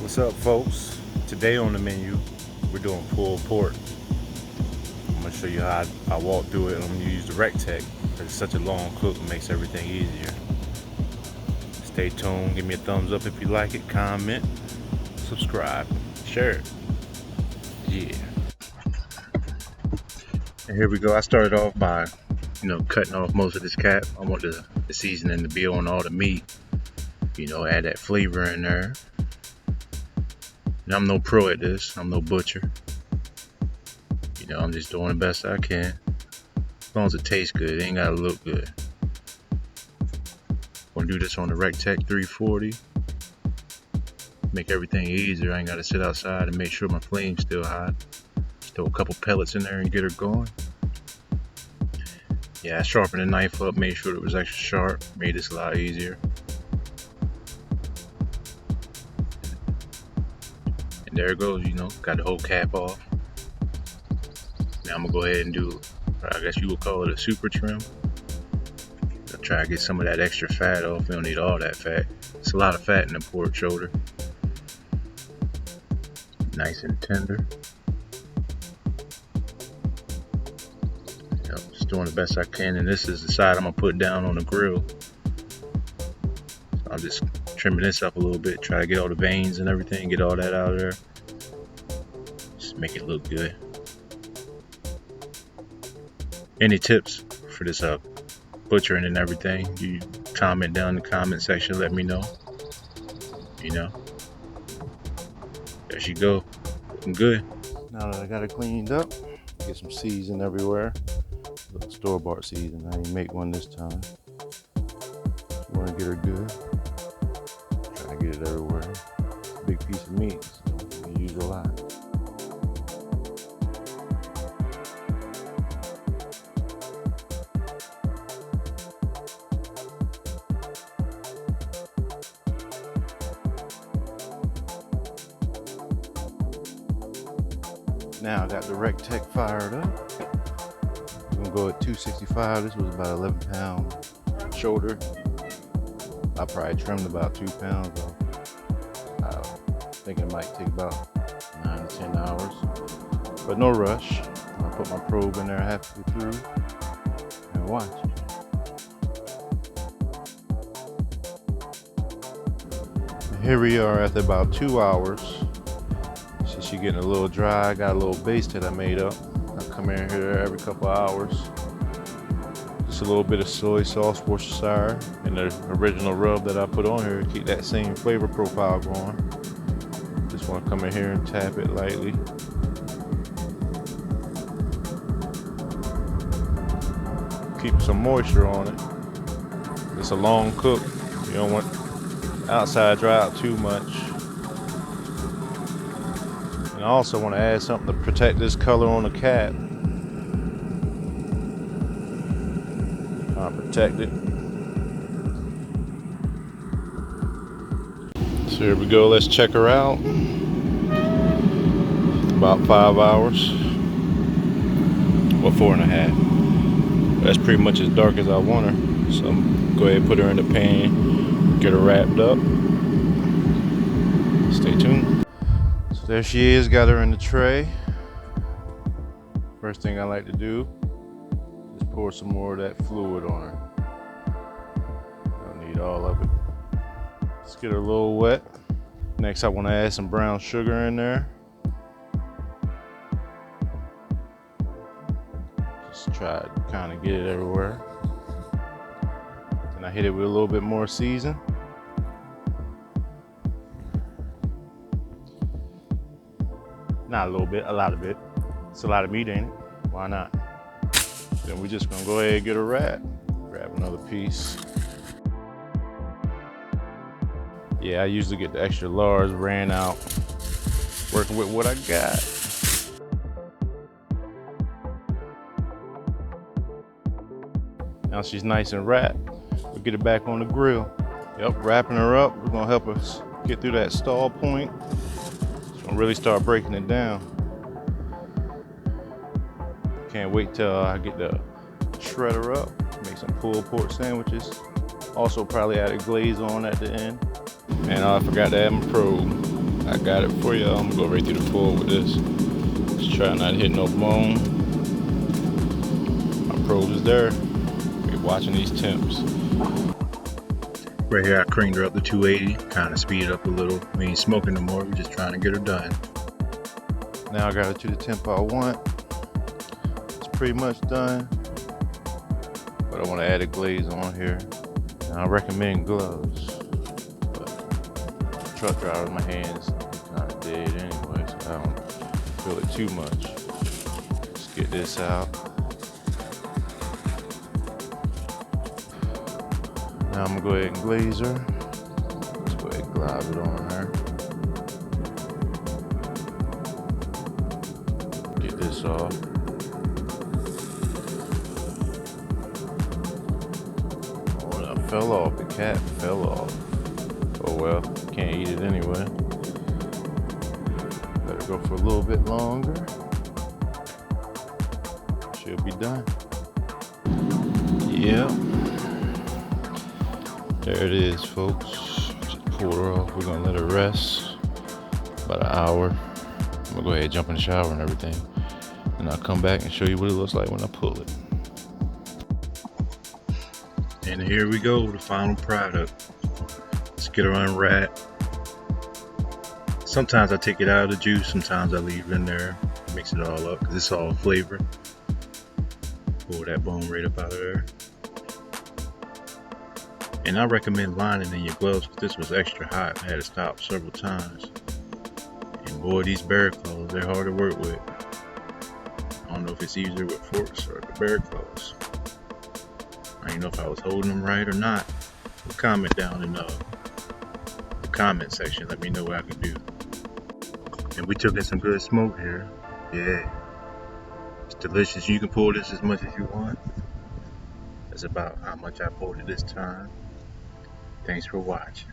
What's up, folks? Today on the menu, we're doing pulled pork. I'm gonna show you how I walk through it. I'm gonna use the Rectech because it's such a long cook, it makes everything easier. Stay tuned, give me a thumbs up if you like it, comment, subscribe, share it. Yeah. And here we go. I started off by, cutting off most of this cap. I want the seasoning to be on all the meat. Add that flavor in there. And I'm no pro at this. I'm no butcher. I'm just doing the best I can. As long as it tastes good, it ain't gotta look good. Gonna do this on the Rectech 340. Make everything easier. I ain't gotta sit outside and make sure my flame's still hot. Just throw a couple pellets in there and get her going. Yeah, I sharpened the knife up, made sure it was extra sharp. Made this a lot easier. And there it goes, got the whole cap off. Now I'm gonna go ahead and do, I guess you would call it a super trim. I'll try to get some of that extra fat off. We don't need all that fat. It's a lot of fat in the pork shoulder. Nice and tender. Just doing the best I can. And this is the side I'm gonna put down on the grill. So I'm just trimming this up a little bit, try to get all the veins and everything, get all that out of there. Just make it look good. Any tips for this butchering and everything, you comment down in the comment section, let me know. There she go, looking good. Now that I got it cleaned up, get some season everywhere. A little store-bought season, I didn't make one this time. Just want to get her good. Try to get it everywhere. Big piece of meat, so we use a lot. Now I got the Rectech fired up. I'm gonna go at 265. This was about 11 pound shoulder. I probably trimmed about 2 pounds though. I think it might take about 9 to 10 hours, but no rush. I'll put my probe in there halfway through and watch. Here we are after about 2 hours. She getting a little dry. I got a little base that I made up. I come in here every couple of hours. Just a little bit of soy sauce, Worcestershire, and the original rub that I put on here to keep that same flavor profile going. Just want to come in here and tap it lightly. Keep some moisture on it. It's a long cook. You don't want outside dry out too much. I also want to add something to protect this color on the cap. Protect it. So here we go, let's check her out. About 5 hours. Well, 4.5. That's pretty much as dark as I want her. So I'm go ahead and put her in the pan, get her wrapped up. Stay tuned. There she is, got her in the tray. First thing I like to do is pour some more of that fluid on her. Don't need all of it. Let's get her a little wet. Next I want to add some brown sugar in there. Just try to kind of get it everywhere. Then I hit it with a little bit more season. Not a little bit, a lot of it. It's a lot of meat, ain't it? Why not? Then we're just gonna go ahead and get a wrap. Grab another piece. Yeah, I usually get the extra large, ran out. Working with what I got. Now she's nice and wrapped. We'll get it back on the grill. Yep, wrapping her up. We're gonna help us get through that stall point. Really start breaking it down. Can't wait till I get the shredder up, make some pulled pork sandwiches. Also probably add a glaze on at the end. And I forgot to add my probe. I got it for y'all. I'm gonna go right through the floor with this. Just try not to hit no bone. My probe is there. We're watching these temps. Right here, I cranked her up to 280, kind of speed it up a little. We ain't smoking no more, we're just trying to get her done. Now I got it to the temp I want. It's pretty much done, but I want to add a glaze on here. And I recommend gloves, but truck driver, my hands kind of dead anyway, so I don't feel it too much. Let's get this out. Now I'm gonna go ahead and glaze her. Let's go ahead and glide it on her. Get this off. Oh, that fell off. The cat fell off. Oh well, can't eat it anyway. Better go for a little bit longer. She'll be done. Yep. There it is, folks. Just pulled her off. We're gonna let her rest about an hour. I'm gonna go ahead and jump in the shower and everything, and I'll come back and show you what it looks like when I pull it. And here we go, the final product. Let's get her unwrapped. Sometimes I take it out of the juice, sometimes I leave it in there, mix it all up, because it's all flavor. Pull that bone right up out of there. And I recommend lining in your gloves, because this was extra hot. I had to stop several times. And boy, these bear claws, they're hard to work with. I don't know if it's easier with forks or the bear claws. I don't know if I was holding them right or not. Comment down in the comment section. Let me know what I can do. And we took in some good smoke here. Yeah. It's delicious. You can pull this as much as you want. That's about how much I pulled it this time. Thanks for watching.